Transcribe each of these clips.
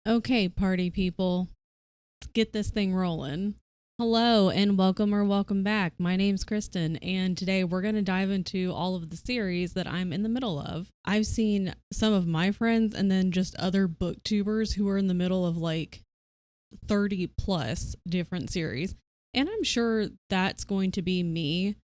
Okay, party people, let's get this thing rolling. Hello and welcome back. My name's Kristen, and today we're going to dive into all of the series that I'm in the middle of. I've seen some of my friends and then just other booktubers who are in the middle of like 30 plus different series, and I'm sure that's going to be me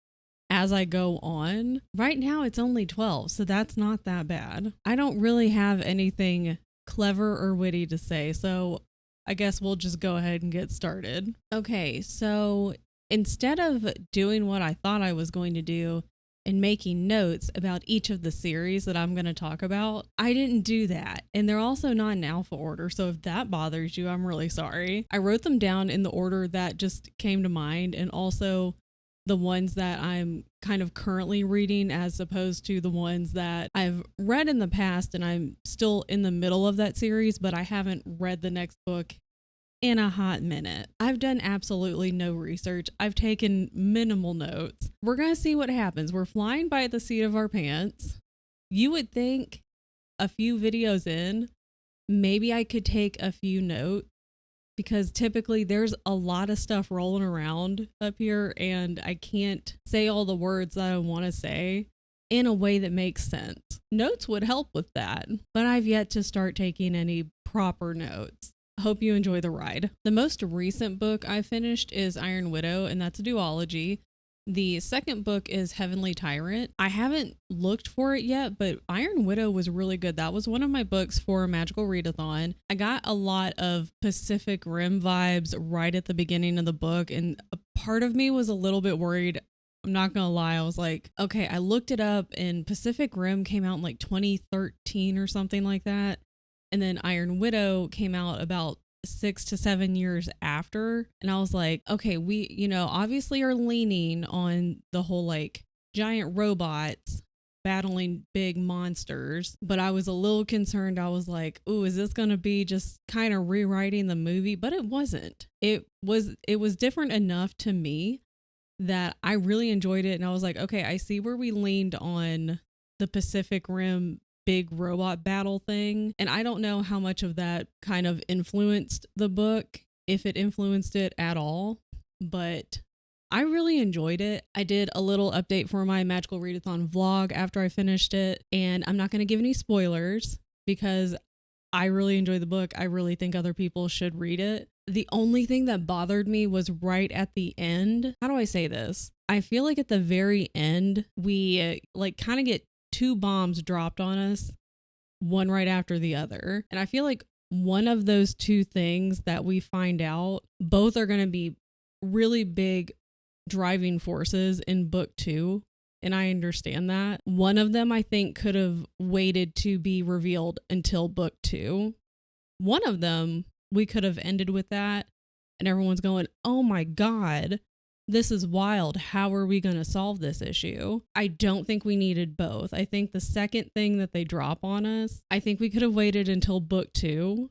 as I go on. Right now, it's only 12, so that's not that bad. I don't really have anything clever or witty to say, so I guess we'll just go ahead and get started. Okay, so instead of doing what I thought I was going to do and making notes about each of the series that I'm going to talk about, I didn't do that. And they're also not in alpha order, so if that bothers you, I'm really sorry. I wrote them down in the order that just came to mind, and also the ones that I'm kind of currently reading as opposed to the ones that I've read in the past and I'm still in the middle of that series, but I haven't read the next book in a hot minute. I've done absolutely no research. I've taken minimal notes. We're going to see what happens. We're flying by the seat of our pants. You would think a few videos in, maybe I could take a few notes, because typically there's a lot of stuff rolling around up here and I can't say all the words that I want to say in a way that makes sense. Notes would help with that, but I've yet to start taking any proper notes. Hope you enjoy the ride. The most recent book I finished is Iron Widow, and that's a duology. The second book is Heavenly Tyrant. I haven't looked for it yet, but Iron Widow was really good. That was one of my books for a magical readathon. I got a lot of Pacific Rim vibes right at the beginning of the book, and a part of me was a little bit worried. I'm not gonna lie, I was like, okay, I looked it up, and Pacific Rim came out in like 2013 or something like that. And then Iron Widow came out about 6 to 7 years after, and I was like, okay, we obviously are leaning on the whole like giant robots battling big monsters, but I was a little concerned. I was like, ooh, is this gonna be just kind of rewriting the movie? But it wasn't. It was different enough to me that I really enjoyed it, and I was like, okay, I see where we leaned on the Pacific Rim big robot battle thing. And I don't know how much of that kind of influenced the book, if it influenced it at all, but I really enjoyed it. I did a little update for my Magical Readathon vlog after I finished it, and I'm not going to give any spoilers because I really enjoyed the book. I really think other people should read it. The only thing that bothered me was right at the end. How do I say this? I feel like at the very end, we like kind of get two bombs dropped on us, one right after the other. And I feel like one of those two things that we find out, both are going to be really big driving forces in book 2. And I understand that. One of them I think could have waited to be revealed until book 2. One of them, we could have ended with that. And everyone's going, oh my God, this is wild. How are we going to solve this issue? I don't think we needed both. I think the second thing that they drop on us, I think we could have waited until book 2.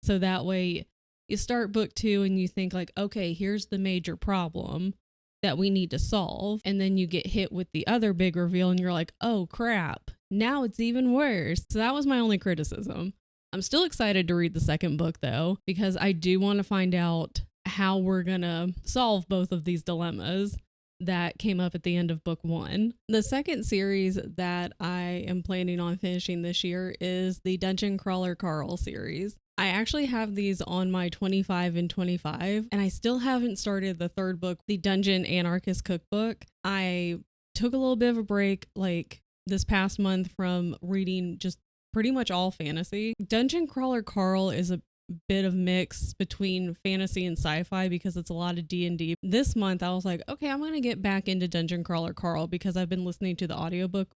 So that way you start book 2 and you think like, okay, here's the major problem that we need to solve. And then you get hit with the other big reveal and you're like, oh crap, now it's even worse. So that was my only criticism. I'm still excited to read the second book though, because I do want to find out how we're gonna solve both of these dilemmas that came up at the end of book 1. The second series that I am planning on finishing this year is the Dungeon Crawler Carl series. I actually have these on my 25 and 25, and I still haven't started the third book, the Dungeon Anarchist Cookbook. I took a little bit of a break like this past month from reading just pretty much all fantasy. Dungeon Crawler Carl is a bit of mix between fantasy and sci-fi because it's a lot of D&D. This month I was like, okay, I'm gonna get back into Dungeon Crawler Carl because I've been listening to the audiobook.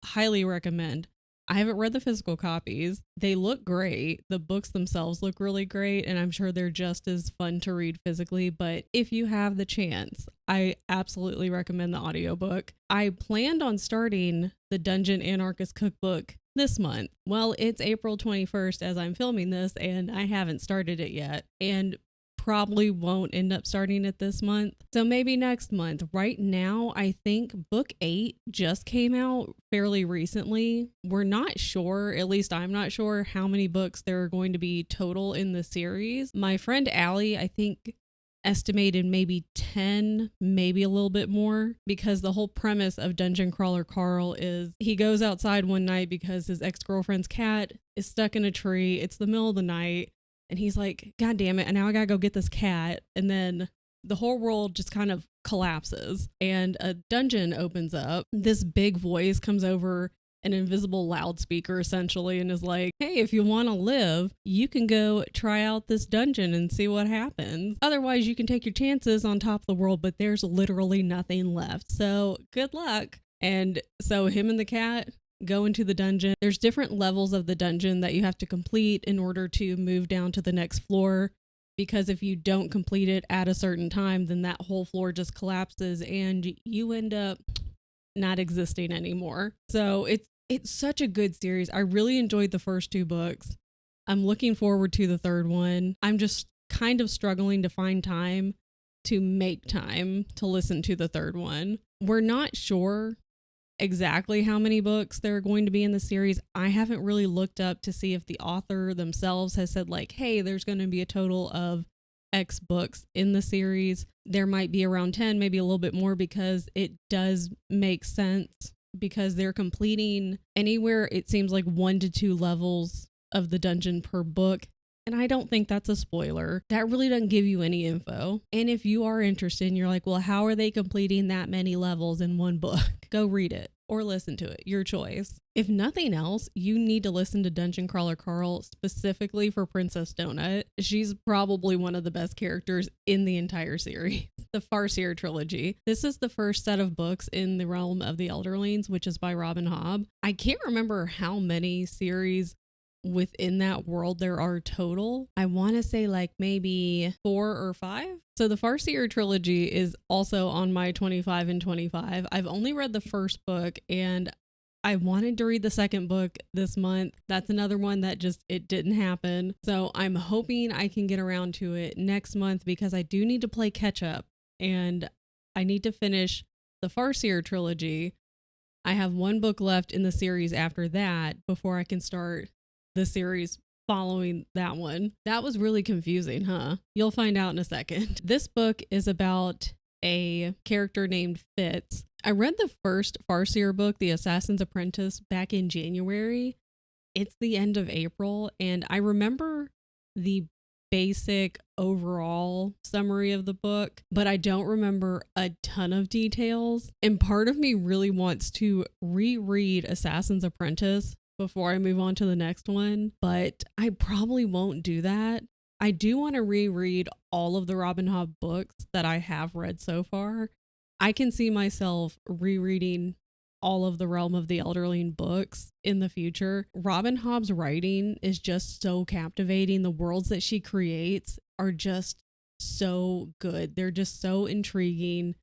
Highly recommend. I haven't read the physical copies. They look great. The books themselves look really great, and I'm sure they're just as fun to read physically, but if you have the chance, I absolutely recommend the audiobook. I planned on starting the Dungeon Anarchist Cookbook this month. Well, it's April 21st as I'm filming this, and I haven't started it yet. And probably won't end up starting it this month. So maybe next month. Right now, I think book 8 just came out fairly recently. We're not sure, at least I'm not sure, how many books there are going to be total in the series. My friend Allie, I think, estimated maybe 10, maybe a little bit more, because the whole premise of Dungeon Crawler Carl is he goes outside one night because his ex-girlfriend's cat is stuck in a tree. It's the middle of the night. And he's like, God damn it, and now I gotta go get this cat. And then the whole world just kind of collapses and a dungeon opens up. This big voice comes over an invisible loudspeaker essentially and is like, hey, if you want to live, you can go try out this dungeon and see what happens. Otherwise, you can take your chances on top of the world, but there's literally nothing left. So good luck. And so him and the cat go into the dungeon. There's different levels of the dungeon that you have to complete in order to move down to the next floor, because if you don't complete it at a certain time, then that whole floor just collapses and you end up not existing anymore. So it's such a good series. I really enjoyed the first 2 books. I'm looking forward to the third one. I'm just kind of struggling to find time to make time to listen to the third one. We're not sure exactly how many books there are going to be in the series. I haven't really looked up to see if the author themselves has said like, hey, there's going to be a total of X books in the series. There might be around 10, maybe a little bit more, because it does make sense because they're completing anywhere, it seems like 1 to 2 levels of the dungeon per book. And I don't think that's a spoiler. That really doesn't give you any info. And if you are interested and you're like, well, how are they completing that many levels in one book? Go read it or listen to it, your choice. If nothing else, you need to listen to Dungeon Crawler Carl specifically for Princess Donut. She's probably one of the best characters in the entire series. The Farseer trilogy. This is the first set of books in the realm of the Elderlings, which is by Robin Hobb. I can't remember how many series within that world there are total. I want to say like maybe 4 or 5. So the Farseer trilogy is also on my 25 and 25. I've only read the first book and I wanted to read the second book this month. That's another one that just, it didn't happen. So I'm hoping I can get around to it next month because I do need to play catch up and I need to finish the Farseer trilogy. I have 1 book left in the series after that before I can start the series following that one. That was really confusing, huh? You'll find out in a second. This book is about a character named Fitz. I read the first Farseer book, The Assassin's Apprentice, back in January. It's the end of April, and I remember the basic overall summary of the book, but I don't remember a ton of details. And part of me really wants to reread Assassin's Apprentice before I move on to the next one, but I probably won't do that. I do want to reread all of the Robin Hobb books that I have read so far. I can see myself rereading all of the Realm of the Elderling books in the future. Robin Hobb's writing is just so captivating. The worlds that she creates are just so good. They're just so intriguing,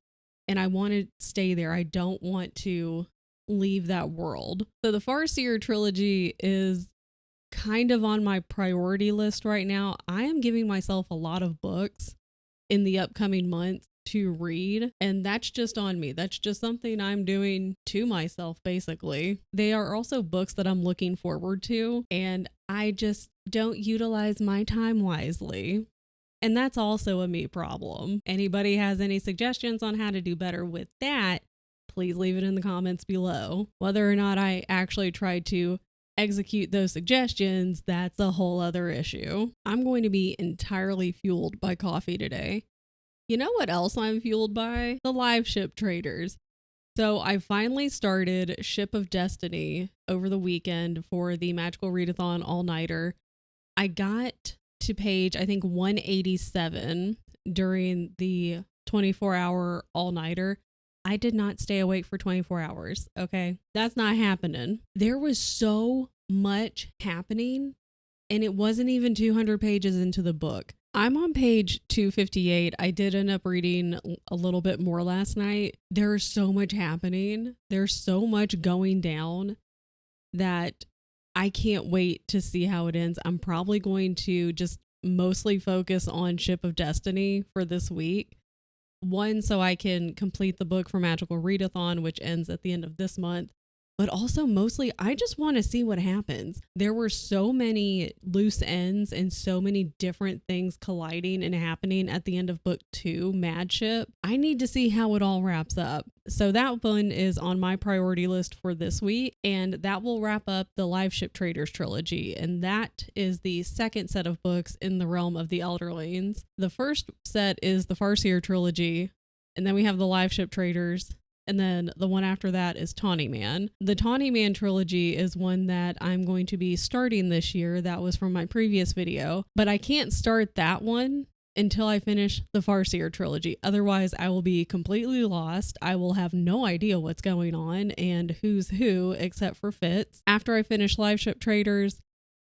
and I want to stay there. I don't want to leave that world. So the Farseer trilogy is kind of on my priority list right now. I am giving myself a lot of books in the upcoming months to read, and that's just on me. That's just something I'm doing to myself, basically. They are also books that I'm looking forward to, and I just don't utilize my time wisely. And that's also a me problem. Anybody has any suggestions on how to do better with that, please leave it in the comments below. Whether or not I actually try to execute those suggestions, that's a whole other issue. I'm going to be entirely fueled by coffee today. You know what else I'm fueled by? The Liveship Traders. So I finally started Ship of Destiny over the weekend for the Magical Readathon all-nighter. I got to page, I think, 187 during the 24-hour all-nighter. I did not stay awake for 24 hours, okay? That's not happening. There was so much happening, and it wasn't even 200 pages into the book. I'm on page 258. I did end up reading a little bit more last night. There's so much happening. There's so much going down that I can't wait to see how it ends. I'm probably going to just mostly focus on Ship of Destiny for this week. One, so I can complete the book for Magical Readathon, which ends at the end of this month. But also mostly, I just want to see what happens. There were so many loose ends and so many different things colliding and happening at the end of book 2, Mad Ship. I need to see how it all wraps up. So that one is on my priority list for this week, and that will wrap up the Liveship Traders trilogy. And that is the second set of books in the realm of the Elderlings. The first set is the Farseer trilogy, and then we have the Liveship Traders. And then the one after that is Tawny Man. The Tawny Man trilogy is one that I'm going to be starting this year. That was from my previous video. But I can't start that one until I finish the Farseer trilogy. Otherwise, I will be completely lost. I will have no idea what's going on and who's who except for Fitz. After I finish Liveship Traders,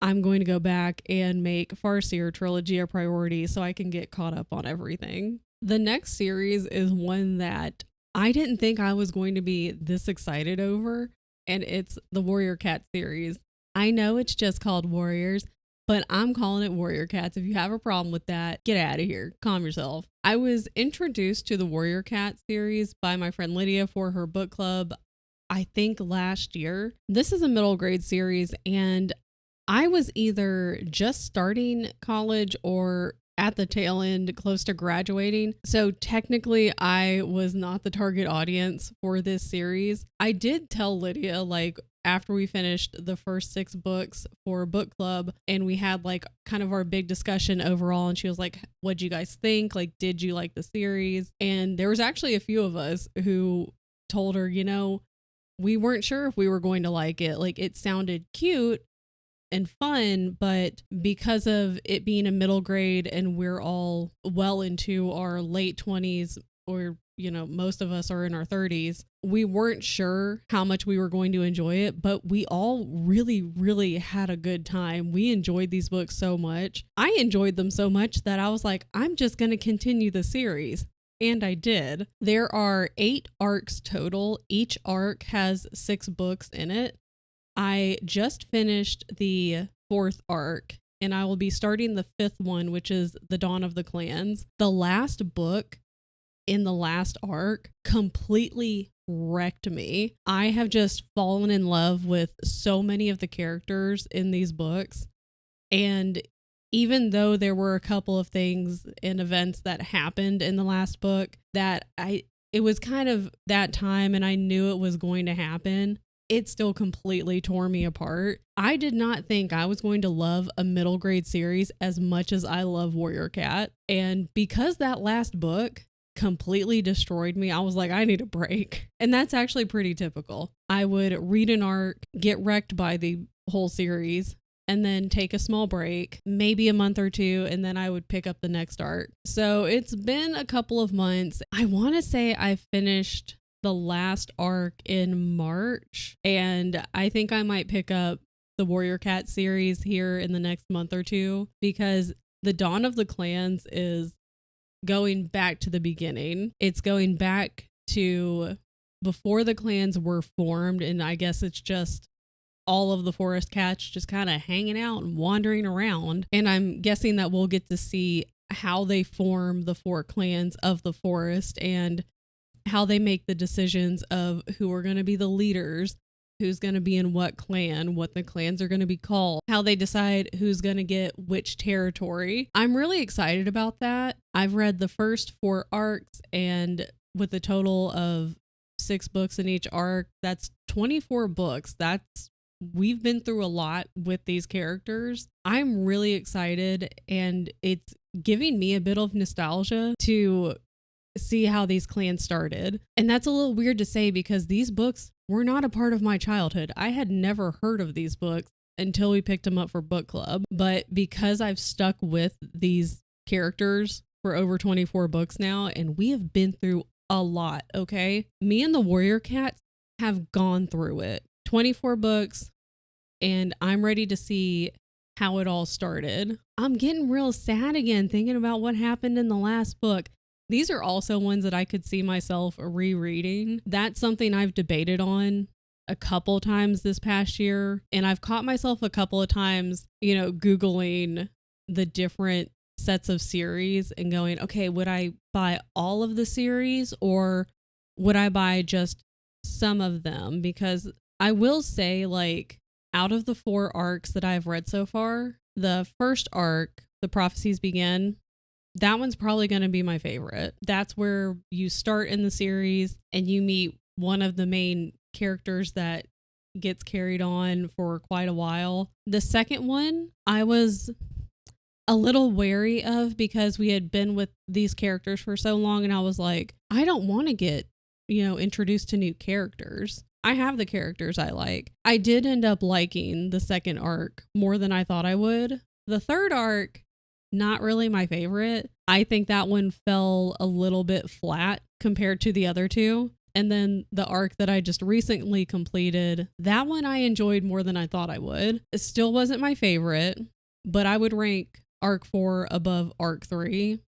I'm going to go back and make Farseer trilogy a priority so I can get caught up on everything. The next series is one that I didn't think I was going to be this excited over, and it's the Warrior Cat series. I know it's just called Warriors, but I'm calling it Warrior Cats. If you have a problem with that, get out of here. Calm yourself. I was introduced to the Warrior Cat series by my friend Lydia for her book club, I think last year. This is a middle grade series, and I was either just starting college or at the tail end, close to graduating. So technically I was not the target audience for this series. I did tell Lydia, like, after we finished the first 6 books for book club and we had like kind of our big discussion overall, and she was like, what'd you guys think? Like, did you like the series? And there was actually a few of us who told her, you know, we weren't sure if we were going to like it. Like, it sounded cute and fun, but because of it being a middle grade and we're all well into our late 20s, or, you know, most of us are in our 30s, we weren't sure how much we were going to enjoy it, but we all really had a good time. We enjoyed these books so much. I enjoyed them so much that I was like, I'm just going to continue the series. And I did. There are 8 arcs total. Each arc has 6 books in it. I just finished the 4th arc, and I will be starting the 5th one, which is The Dawn of the Clans. The last book in the last arc completely wrecked me. I have just fallen in love with so many of the characters in these books. And even though there were a couple of things and events that happened in the last book that it was kind of that time and I knew it was going to happen, it still completely tore me apart. I did not think I was going to love a middle grade series as much as I love Warrior Cat. And because that last book completely destroyed me, I was like, I need a break. And that's actually pretty typical. I would read an arc, get wrecked by the whole series, and then take a small break, maybe a month or 2, and then I would pick up the next arc. So it's been a couple of months. I want to say I finished the last arc in March, and I think I might pick up the Warrior Cat series here in the next month or 2, because the Dawn of the Clans is going back to the beginning. It's going back to before the clans were formed, and I guess it's just all of the forest cats just kind of hanging out and wandering around, and I'm guessing that we'll get to see how they form the 4 clans of the forest and how they make the decisions of who are going to be the leaders, who's going to be in what clan, what the clans are going to be called, how they decide who's going to get which territory. I'm really excited about that. I've read the first 4 arcs, and with a total of 6 books in each arc, that's 24 books. We've been through a lot with these characters. I'm really excited, and it's giving me a bit of nostalgia to see how these clans started. And that's a little weird to say because these books were not a part of my childhood. I had never heard of these books until we picked them up for book club. But because I've stuck with these characters for over 24 books now, and we have been through a lot, okay? Me and the Warrior Cats have gone through it. 24 books, and I'm ready to see how it all started. I'm getting real sad again thinking about what happened in the last book. These are also ones that I could see myself rereading. That's something I've debated on a couple times this past year, and I've caught myself a couple of times, Googling the different sets of series and going, okay, would I buy all of the series or would I buy just some of them? Because I will say, like, out of the 4 arcs that I've read so far, the first arc, The Prophecies Begin, that one's probably going to be my favorite. That's where you start in the series and you meet one of the main characters that gets carried on for quite a while. The second one, I was a little wary of because we had been with these characters for so long, and I was like, I don't want to get, introduced to new characters. I have the characters I like. I did end up liking the second arc more than I thought I would. The third arc, not really my favorite. I think that one fell a little bit flat compared to the other two. And then the arc that I just recently completed, that one I enjoyed more than I thought I would. It still wasn't my favorite, but I would rank arc 4 above arc 3.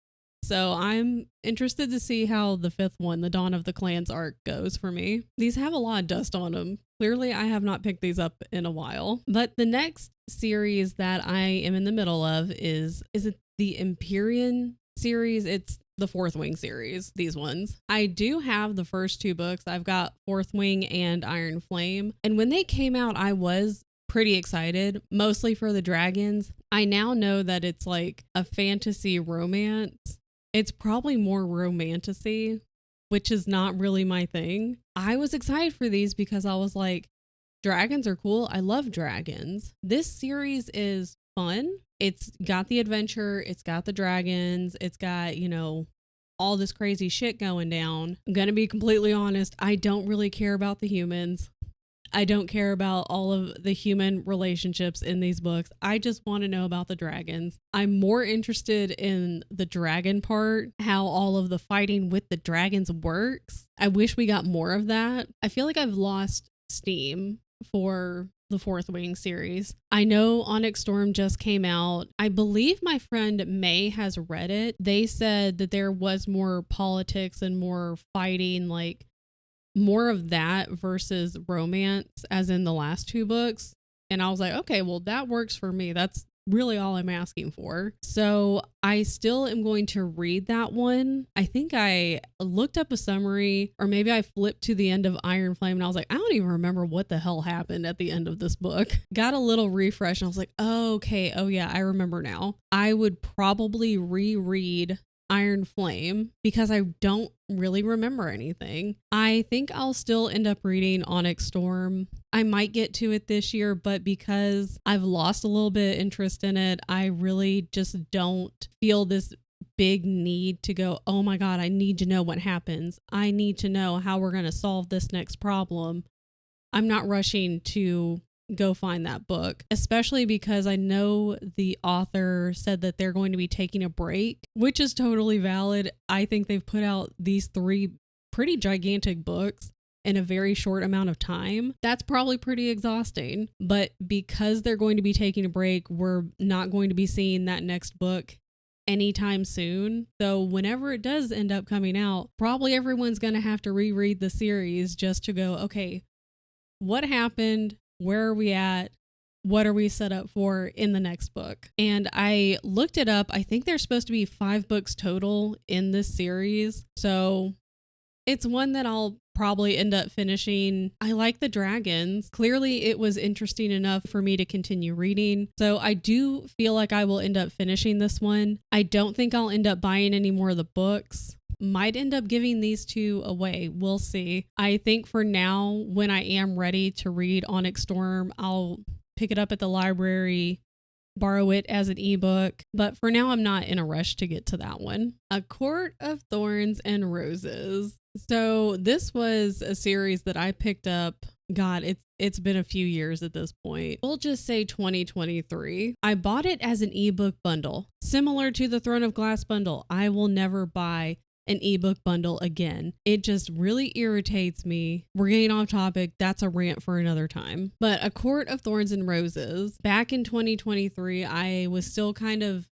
So I'm interested to see how the 5th one, the Dawn of the Clans arc, goes for me. These have a lot of dust on them. Clearly, I have not picked these up in a while. But the next series that I am in the middle of is it the Empyrean series? It's the Fourth Wing series, these ones. I do have the first 2 books. I've got Fourth Wing and Iron Flame. And when they came out, I was pretty excited, mostly for the dragons. I now know that it's like a fantasy romance. It's probably more romantasy, which is not really my thing. I was excited for these because I was like, dragons are cool. I love dragons. This series is fun. It's got the adventure. It's got the dragons. It's got, all this crazy shit going down. I'm going to be completely honest. I don't really care about the humans. I don't care about all of the human relationships in these books. I just want to know about the dragons. I'm more interested in the dragon part, how all of the fighting with the dragons works. I wish we got more of that. I feel like I've lost steam for the Fourth Wing series. I know Onyx Storm just came out. I believe my friend May has read it. They said that there was more politics and more fighting, like more of that versus romance as in the last 2 books. And I was like, okay, well, that works for me. That's really all I'm asking for. So I still am going to read that one. I think I looked up a summary, or maybe I flipped to the end of Iron Flame and I was like, I don't even remember what the hell happened at the end of this book. Got a little refresh and I was like, oh, okay. Oh yeah, I remember now. I would probably reread Iron Flame because I don't really remember anything. I think I'll still end up reading Onyx Storm. I might get to it this year, but because I've lost a little bit of interest in it, I really just don't feel this big need to go, oh my God, I need to know what happens. I need to know how we're going to solve this next problem. I'm not rushing to go find that book, especially because I know the author said that they're going to be taking a break, which is totally valid. I think they've put out these 3 pretty gigantic books in a very short amount of time. That's probably pretty exhausting, but because they're going to be taking a break, we're not going to be seeing that next book anytime soon. So whenever it does end up coming out, probably everyone's going to have to reread the series just to go, okay, what happened? Where are we at? What are we set up for in the next book? And I looked it up. I think there's supposed to be 5 books total in this series. So it's one that I'll probably end up finishing. I like the dragons. Clearly it was interesting enough for me to continue reading. So I do feel like I will end up finishing this one. I don't think I'll end up buying any more of the books. Might end up giving these 2 away. We'll see. I think for now, when I am ready to read Onyx Storm, I'll pick it up at the library, borrow it as an ebook. But for now, I'm not in a rush to get to that one. A Court of Thorns and Roses. So this was a series that I picked up. God, it's been a few years at this point. We'll just say 2023. I bought it as an ebook bundle, similar to the Throne of Glass bundle. I will never buy an ebook bundle again. It just really irritates me. We're getting off topic. That's a rant for another time. But A Court of Thorns and Roses. Back in 2023, I was still kind of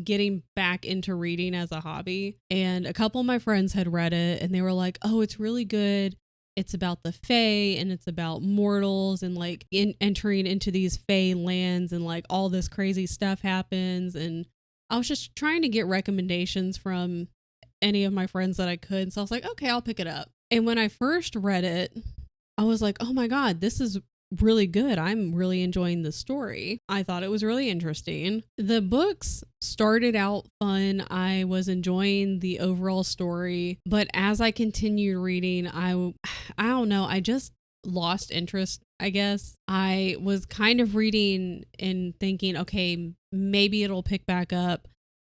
getting back into reading as a hobby. And a couple of my friends had read it and they were like, oh, it's really good. It's about the Fae and it's about mortals and like entering into these Fae lands and like all this crazy stuff happens. And I was just trying to get recommendations from any of my friends that I could. So I was like, okay, I'll pick it up. And when I first read it, I was like, oh my God, this is really good. I'm really enjoying the story. I thought it was really interesting. The books started out fun. I was enjoying the overall story, but as I continued reading, I don't know, I just lost interest, I guess. I was kind of reading and thinking, okay, maybe it'll pick back up.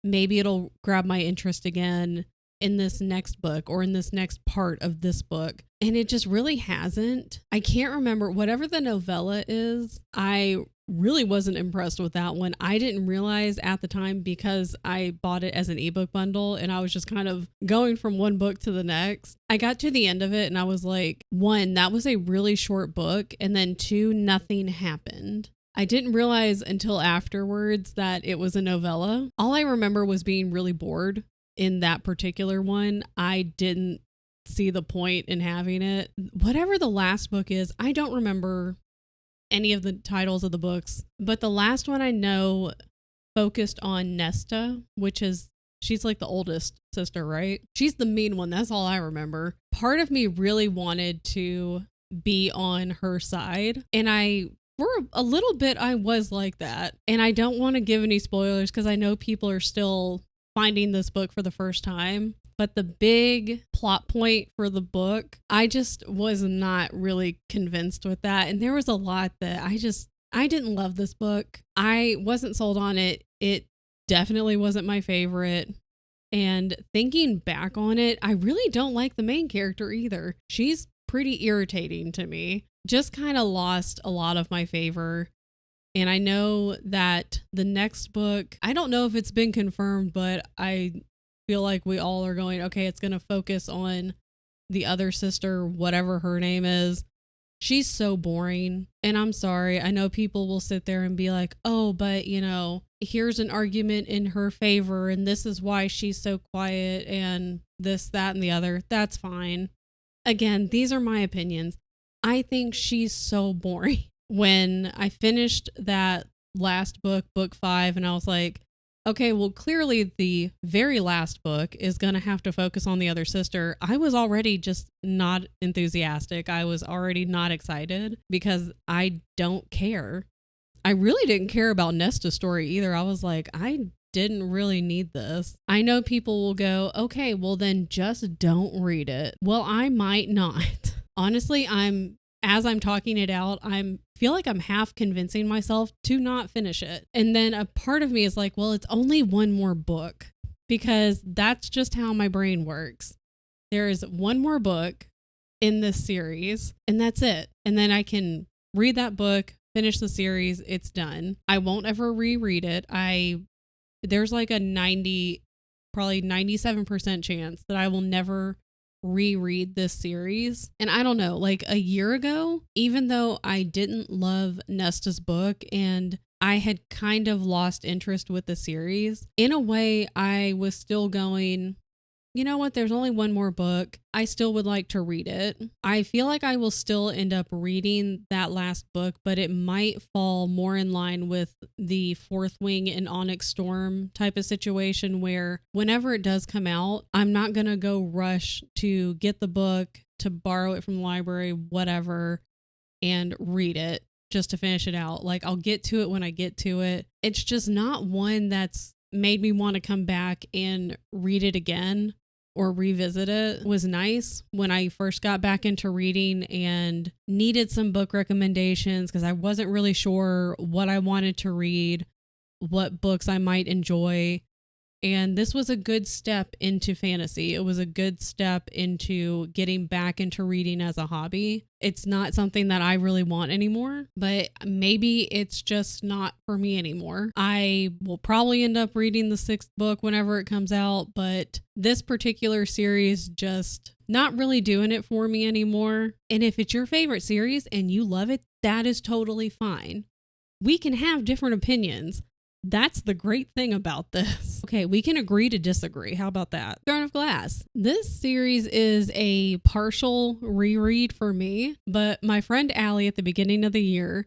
Maybe it'll grab my interest again in this next book or in this next part of this book. And it just really hasn't. I can't remember whatever the novella is. I really wasn't impressed with that one. I didn't realize at the time because I bought it as an ebook bundle and I was just kind of going from one book to the next. I got to the end of it and I was like, one, that was a really short book. And then two, nothing happened. I didn't realize until afterwards that it was a novella. All I remember was being really bored in that particular one. I didn't see the point in having it. Whatever the last book is, I don't remember any of the titles of the books, but the last one I know focused on Nesta, which is, she's like the oldest sister, right? She's the mean one. That's all I remember. Part of me really wanted to be on her side, and for a little bit I was like that. And I don't want to give any spoilers because I know people are still finding this book for the first time. But the big plot point for the book, I just was not really convinced with that. And there was a lot that I didn't love this book. I wasn't sold on it. It definitely wasn't my favorite. And thinking back on it, I really don't like the main character either. She's pretty irritating to me. Just kind of lost a lot of my favor. And I know that the next book, I don't know if it's been confirmed, but I feel like we all are going, okay, it's going to focus on the other sister, whatever her name is. She's so boring. And I'm sorry. I know people will sit there and be like, oh, but here's an argument in her favor. And this is why she's so quiet and this, that, and the other. That's fine. Again, these are my opinions. I think she's so boring. When I finished that last book, book 5, and I was like, okay, well, clearly the very last book is going to have to focus on the other sister. I was already just not enthusiastic. I was already not excited because I don't care. I really didn't care about Nesta's story either. I was like, I didn't really need this. I know people will go, okay, well then just don't read it. Well, I might not. Honestly, as I'm talking it out, feel like I'm half convincing myself to not finish it. And then a part of me is like, well, it's only one more book, because that's just how my brain works. There is one more book in this series and that's it. And then I can read that book, finish the series, it's done. I won't ever reread it. There's like a probably 97% chance that I will never reread this series. And I don't know, like a year ago, even though I didn't love Nesta's book and I had kind of lost interest with the series, in a way I was still going, you know what, there's only one more book. I still would like to read it. I feel like I will still end up reading that last book, but it might fall more in line with the Fourth Wing and Onyx Storm type of situation where whenever it does come out, I'm not going to go rush to get the book, to borrow it from the library, whatever, and read it just to finish it out. Like, I'll get to it when I get to it. It's just not one that's made me want to come back and read it again or revisit it. It was nice when I first got back into reading and needed some book recommendations because I wasn't really sure what I wanted to read, what books I might enjoy. And this was a good step into fantasy. It was a good step into getting back into reading as a hobby. It's not something that I really want anymore, but maybe it's just not for me anymore. I will probably end up reading the 6th book whenever it comes out, but this particular series just not really doing it for me anymore. And if it's your favorite series and you love it, that is totally fine. We can have different opinions. That's the great thing about this. Okay, we can agree to disagree. How about that? Throne of Glass. This series is a partial reread for me, but my friend Allie at the beginning of the year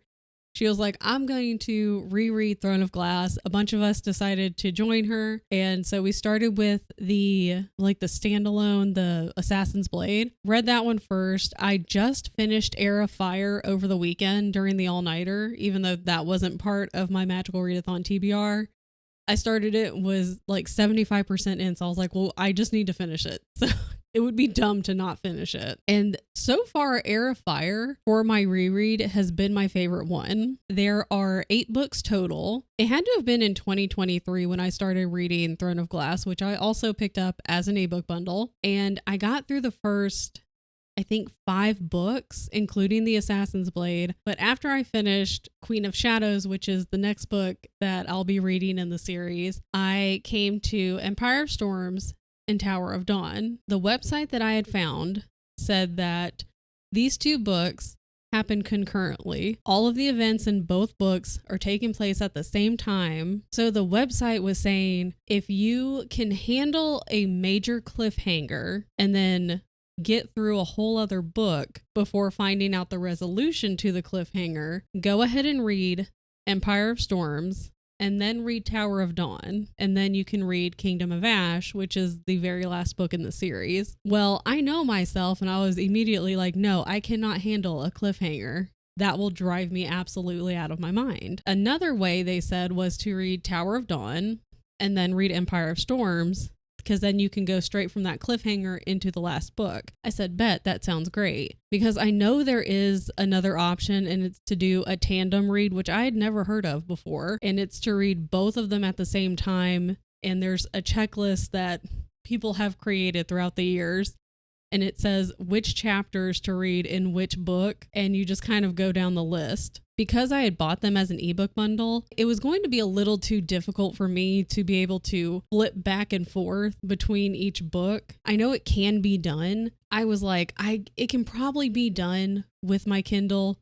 She was like, I'm going to reread Throne of Glass. A bunch of us decided to join her. And so we started with the standalone, the Assassin's Blade. Read that one first. I just finished Heir of Fire over the weekend during the all-nighter, even though that wasn't part of my Magical Readathon TBR. I started it, was like 75% in, so I was like, well, I just need to finish it. So it would be dumb to not finish it. And so far, Heir of Fire for my reread has been my favorite one. There are 8 books total. It had to have been in 2023 when I started reading Throne of Glass, which I also picked up as an ebook bundle. And I got through the first, I think, 5 books, including the Assassin's Blade. But after I finished Queen of Shadows, which is the next book that I'll be reading in the series, I came to Empire of Storms and Tower of Dawn. The website that I had found said that these 2 books happen concurrently. All of the events in both books are taking place at the same time. So the website was saying if you can handle a major cliffhanger and then get through a whole other book before finding out the resolution to the cliffhanger, go ahead and read Empire of Storms and then read Tower of Dawn. And then you can read Kingdom of Ash, which is the very last book in the series. Well, I know myself, and I was immediately like, no, I cannot handle a cliffhanger. That will drive me absolutely out of my mind. Another way they said was to read Tower of Dawn and then read Empire of Storms, because then you can go straight from that cliffhanger into the last book. I said, bet, that sounds great. Because I know there is another option, and it's to do a tandem read, which I had never heard of before. And it's to read both of them at the same time. And there's a checklist that people have created throughout the years. And it says which chapters to read in which book. And you just kind of go down the list. Because I had bought them as an ebook bundle, it was going to be a little too difficult for me to be able to flip back and forth between each book. I know it can be done. I was like, it can probably be done with my Kindle,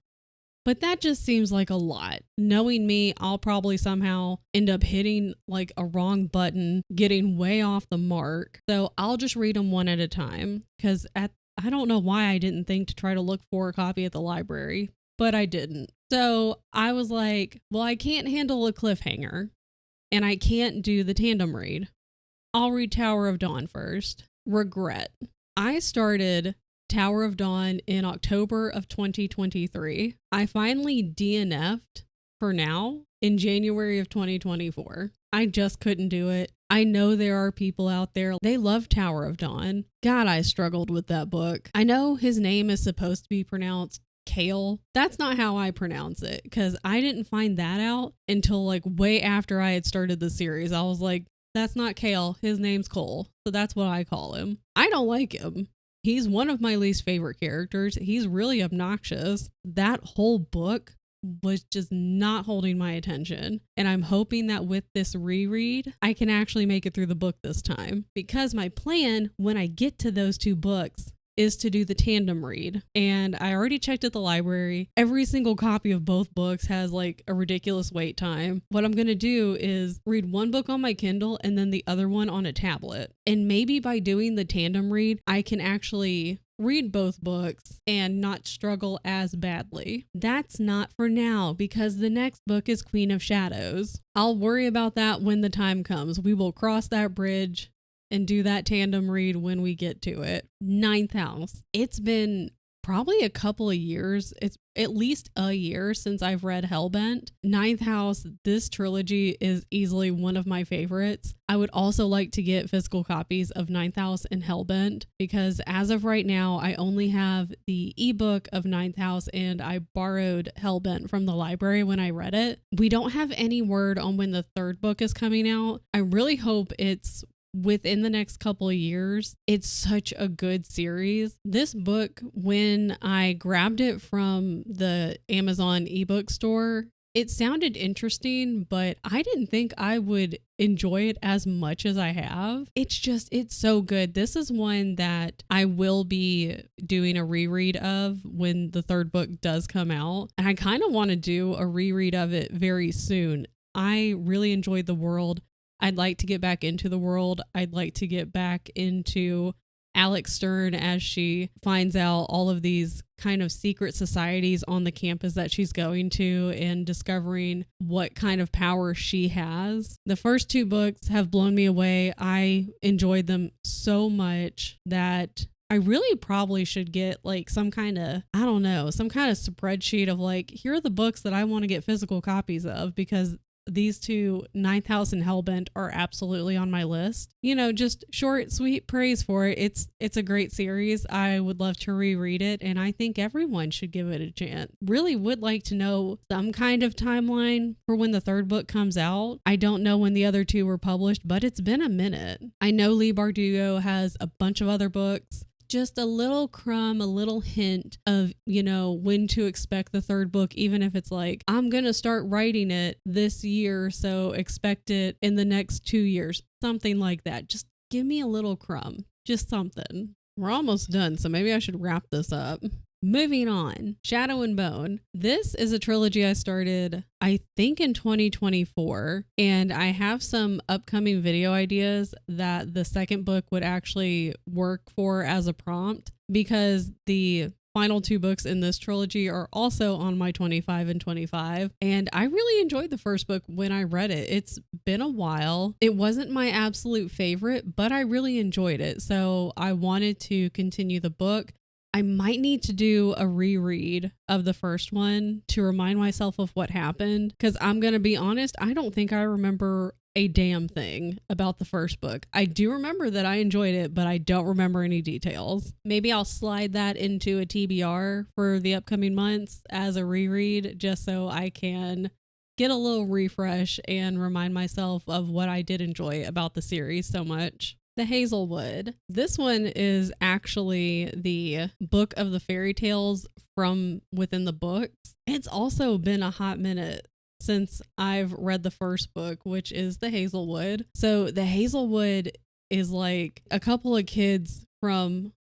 but that just seems like a lot. Knowing me, I'll probably somehow end up hitting like a wrong button, getting way off the mark. So I'll just read them one at a time, because I don't know why I didn't think to try to look for a copy at the library, but I didn't. So I was like, well, I can't handle a cliffhanger and I can't do the tandem read. I'll read Tower of Dawn first. Regret. I started Tower of Dawn in October of 2023. I finally DNF'd for now in January of 2024. I just couldn't do it. I know there are people out there, they love Tower of Dawn. God, I struggled with that book. I know his name is supposed to be pronounced Kale. That's not how I pronounce it, because I didn't find that out until like way after I had started the series. I was like, that's not Kale. His name's Cole. So that's what I call him. I don't like him. He's one of my least favorite characters. He's really obnoxious. That whole book was just not holding my attention. And I'm hoping that with this reread, I can actually make it through the book this time. Because my plan, when I get to those 2 books, is to do the tandem read. And I already checked at the library. Every single copy of both books has like a ridiculous wait time. What I'm going to do is read one book on my Kindle and then the other one on a tablet. And maybe by doing the tandem read, I can actually read both books and not struggle as badly. That's not for now, because the next book is Queen of Shadows. I'll worry about that when the time comes. We will cross that bridge and do that tandem read when we get to it. Ninth House. It's been probably a couple of years. It's at least a year since I've read Hellbent. Ninth House, this trilogy is easily one of my favorites. I would also like to get physical copies of Ninth House and Hellbent, because as of right now, I only have the ebook of Ninth House and I borrowed Hellbent from the library when I read it. We don't have any word on when the 3rd book is coming out. I really hope it's within the next couple of years. It's such a good series. This book, when I grabbed it from the Amazon ebook store, it sounded interesting, but I didn't think I would enjoy it as much as I have. It's so good. This is one that I will be doing a reread of when the 3rd book does come out. And I kind of want to do a reread of it very soon. I really enjoyed the world. I'd like to get back into the world. I'd like to get back into Alex Stern as she finds out all of these kind of secret societies on the campus that she's going to and discovering what kind of power she has. The first two books have blown me away. I enjoyed them so much that I really probably should get like some kind of, I don't know, some kind of spreadsheet of like, here are the books that I want to get physical copies of, because these two, Ninth House and Hellbent, are absolutely on my list. You know, just short, sweet praise for it. It's a great series. I would love to reread it, and I think everyone should give it a chance. Really would like to know some kind of timeline for when the third book comes out. I don't know when the other two were published, but it's been a minute. I know Lee Bardugo has a bunch of other books. Just a little crumb, a little hint of, you know, when to expect the third book, even if it's like, I'm going to start writing it this year, so expect it in the next 2 years. Something like that. Just give me a little crumb. Just something. We're almost done, so maybe I should wrap this up. Moving on, Shadow and Bone. This is a trilogy I started, I think, in 2024, and I have some upcoming video ideas that the second book would actually work for as a prompt, because the final two books in this trilogy are also on my 25 and 25, and I really enjoyed the first book when I read it. It's been a while. It wasn't my absolute favorite, but I really enjoyed it, so I wanted to continue the book. I might need to do a reread of the first one to remind myself of what happened, because I'm going to be honest, I don't think I remember a damn thing about the first book. I do remember that I enjoyed it, but I don't remember any details. Maybe I'll slide that into a TBR for the upcoming months as a reread, just so I can get a little refresh and remind myself of what I did enjoy about the series so much. The Hazel Wood. This one is actually the book of the fairy tales from within the books. It's also been a hot minute since I've read the first book, which is The Hazelwood. So The Hazelwood is like a couple of kids from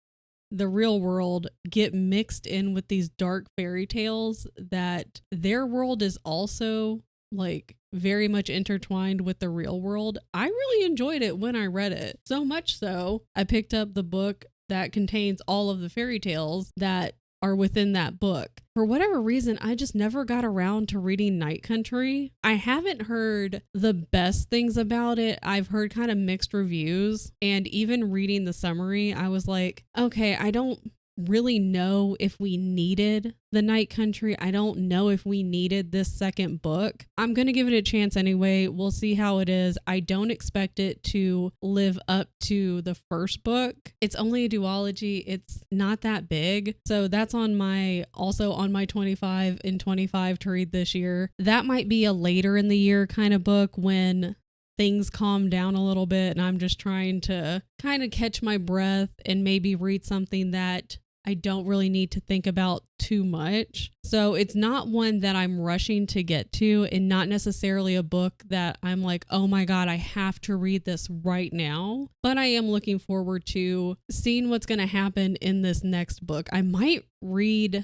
the real world get mixed in with these dark fairy tales that their world is also like very much intertwined with the real world. I really enjoyed it when I read it. So much so, I picked up the book that contains all of the fairy tales that are within that book. For whatever reason, I just never got around to reading Night Country. I haven't heard the best things about it. I've heard kind of mixed reviews, and even reading the summary, I was like, okay, I don't really know if we needed the Night Country. I don't know if we needed this second book. I'm going to give it a chance anyway. We'll see how it is. I don't expect it to live up to the first book. It's only a duology. It's not that big. So that's also on my 25 and 25 to read this year. That might be a later in the year kind of book when things calm down a little bit and I'm just trying to kind of catch my breath and maybe read something that I don't really need to think about too much. So it's not one that I'm rushing to get to, and not necessarily a book that I'm like, oh my God, I have to read this right now. But I am looking forward to seeing what's going to happen in this next book. I might read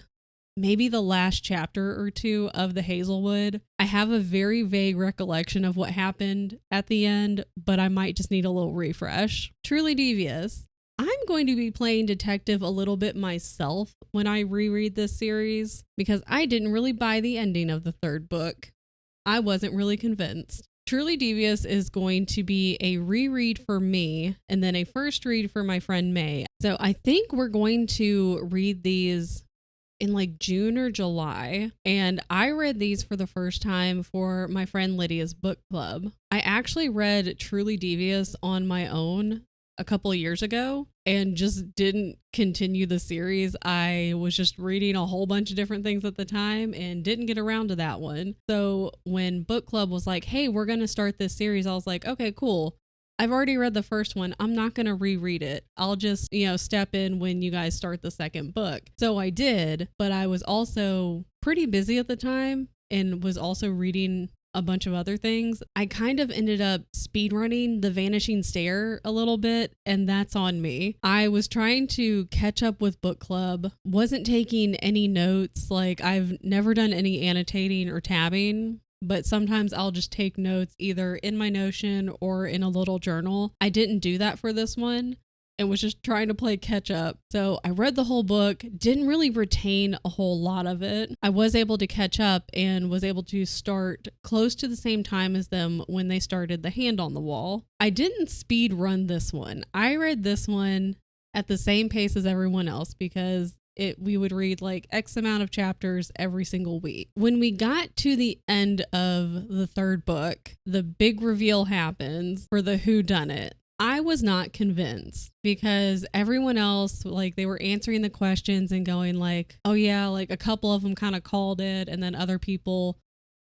maybe the last chapter or two of The Hazelwood. I have a very vague recollection of what happened at the end, but I might just need a little refresh. Truly Devious. I'm going to be playing detective a little bit myself when I reread this series, because I didn't really buy the ending of the third book. I wasn't really convinced. Truly Devious is going to be a reread for me and then a first read for my friend May. So I think we're going to read these in like June or July. And I read these for the first time for my friend Lydia's book club. I actually read Truly Devious on my own a couple of years ago and just didn't continue the series. I was just reading a whole bunch of different things at the time and didn't get around to that one. So when book club was like, hey, we're going to start this series, I was like, okay, cool. I've already read the first one. I'm not going to reread it. I'll just, step in when you guys start the second book. So I did, but I was also pretty busy at the time and was also reading a bunch of other things. I kind of ended up speedrunning The Vanishing Stair a little bit, and that's on me. I was trying to catch up with book club, wasn't taking any notes. Like, I've never done any annotating or tabbing, but sometimes I'll just take notes either in my Notion or in a little journal. I didn't do that for this one. and was just trying to play catch up. So I read the whole book, didn't really retain a whole lot of it. I was able to catch up and was able to start close to the same time as them when they started The Hand on the Wall. I didn't speed run this one. I read this one at the same pace as everyone else because we would read like X amount of chapters every single week. When we got to the end of the third book, the big reveal happens for the whodunit. I was not convinced because everyone else, like, they were answering the questions and going like, oh yeah, like a couple of them kind of called it, and then other people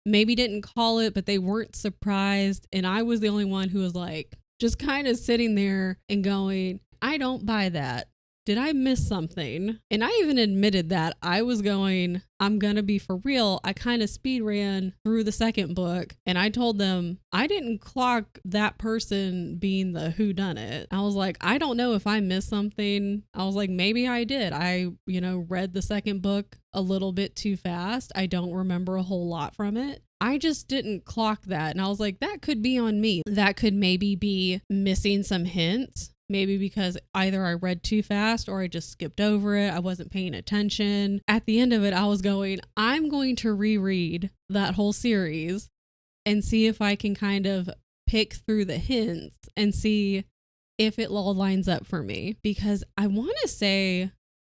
maybe didn't call it, but they weren't surprised. And I was the only one who was like, just kind of sitting there and going, I don't buy that. Did I miss something? And I even admitted that. I was going, I'm going to be for real. I kind of speed ran through the second book and I told them I didn't clock that person being the whodunit. I was like, I don't know if I missed something. I was like, maybe I did. I, read the second book a little bit too fast. I don't remember a whole lot from it. I just didn't clock that. And I was like, that could be on me. That could maybe be missing some hints. Maybe because either I read too fast or I just skipped over it. I wasn't paying attention. At the end of it, I was going, I'm going to reread that whole series and see if I can kind of pick through the hints and see if it all lines up for me. Because I want to say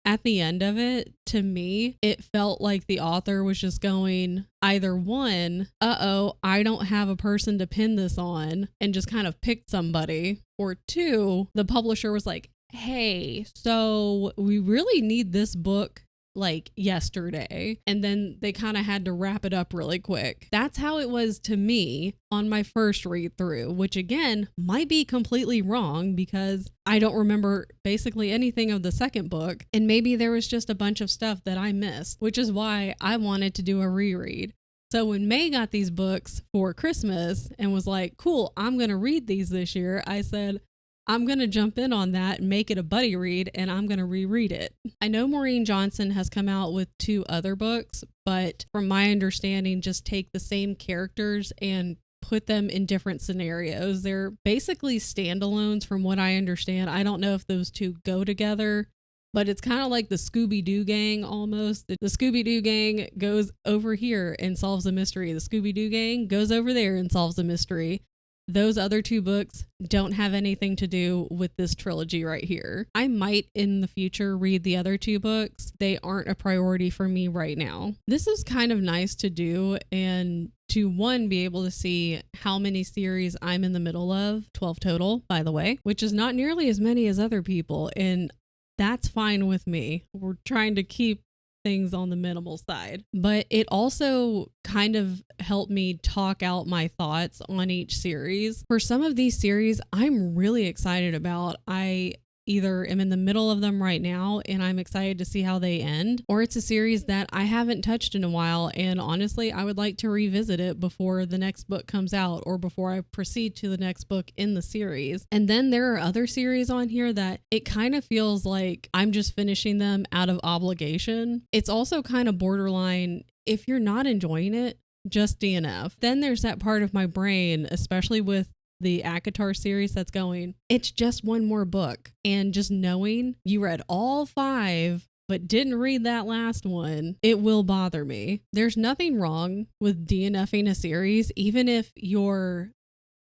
at the end of it, to me, it felt like the author was just going either one, I don't have a person to pin this on, and just kind of picked somebody, or two, the publisher was like, hey, so we really need this book like yesterday, and then they kind of had to wrap it up really quick. That's how it was to me on my first read through, which again might be completely wrong because I don't remember basically anything of the second book, and maybe there was just a bunch of stuff that I missed, which is why I wanted to do a reread. So when May got these books for Christmas and was like, cool, I'm gonna read these this year, I said, I'm going to jump in on that and make it a buddy read, and I'm going to reread it. I know Maureen Johnson has come out with 2 other books, but from my understanding, just take the same characters and put them in different scenarios. They're basically standalones from what I understand. I don't know if those 2 go together, but it's kind of like the Scooby-Doo gang almost. The Scooby-Doo gang goes over here and solves a mystery. The Scooby-Doo gang goes over there and solves a mystery. Those other 2 books don't have anything to do with this trilogy right here. I might in the future read the other 2 books. They aren't a priority for me right now. This is kind of nice to do and to be able to see how many series I'm in the middle of, 12 total, by the way, which is not nearly as many as other people. And that's fine with me. We're trying to keep things on the minimal side, but it also kind of helped me talk out my thoughts on each series. For some of these series, I'm really excited about. I either am in the middle of them right now and I'm excited to see how they end, or it's a series that I haven't touched in a while and honestly I would like to revisit it before the next book comes out or before I proceed to the next book in the series. And then there are other series on here that it kind of feels like I'm just finishing them out of obligation. It's also kind of borderline, if you're not enjoying it, just DNF. Then there's that part of my brain, especially with the ACOTAR series that's going, it's just one more book. And just knowing you read all 5 but didn't read that last one, it will bother me. There's nothing wrong with DNFing a series, even if you're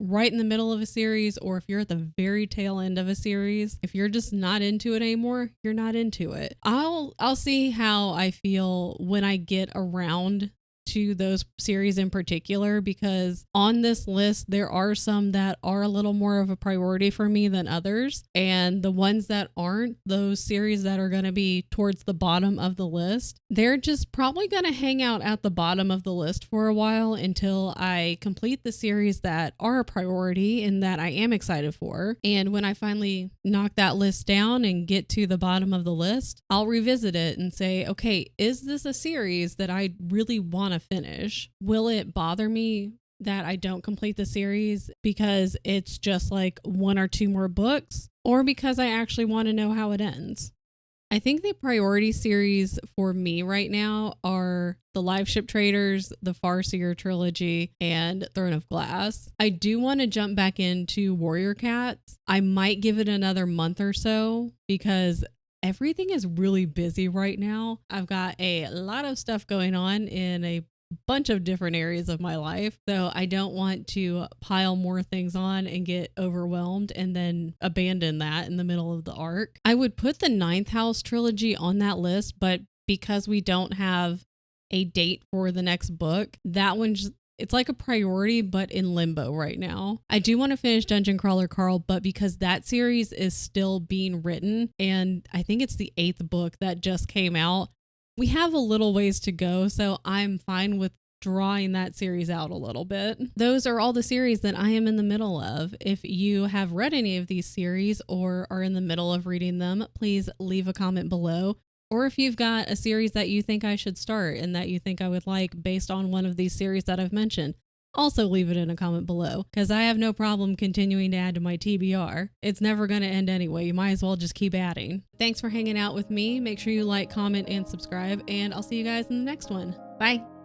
right in the middle of a series or if you're at the very tail end of a series. If you're just not into it anymore, you're not into it. I'll see how I feel when I get around to those series in particular, because on this list there are some that are a little more of a priority for me than others, and the ones that aren't, those series that are going to be towards the bottom of the list, they're just probably going to hang out at the bottom of the list for a while until I complete the series that are a priority and that I am excited for. And when I finally knock that list down and get to the bottom of the list, I'll revisit it and say, okay, is this a series that I really want to finish? Will it bother me that I don't complete the series because it's just like 1 or 2 more books, or because I actually want to know how it ends? I think the priority series for me right now are the Liveship Traders, the Farseer trilogy, and Throne of Glass. I do want to jump back into Warrior Cats. I might give it another month or so because everything is really busy right now. I've got a lot of stuff going on in a bunch of different areas of my life. So I don't want to pile more things on and get overwhelmed and then abandon that in the middle of the arc. I would put the Ninth House trilogy on that list, but because we don't have a date for the next book, that one's it's like a priority, but in limbo right now. I do want to finish Dungeon Crawler Carl, but because that series is still being written, and I think it's the 8th book that just came out, we have a little ways to go, so I'm fine with drawing that series out a little bit. Those are all the series that I am in the middle of. If you have read any of these series or are in the middle of reading them, please leave a comment below. Or if you've got a series that you think I should start and that you think I would like based on one of these series that I've mentioned, also leave it in a comment below, because I have no problem continuing to add to my TBR. It's never going to end anyway. You might as well just keep adding. Thanks for hanging out with me. Make sure you like, comment, and subscribe, and I'll see you guys in the next one. Bye.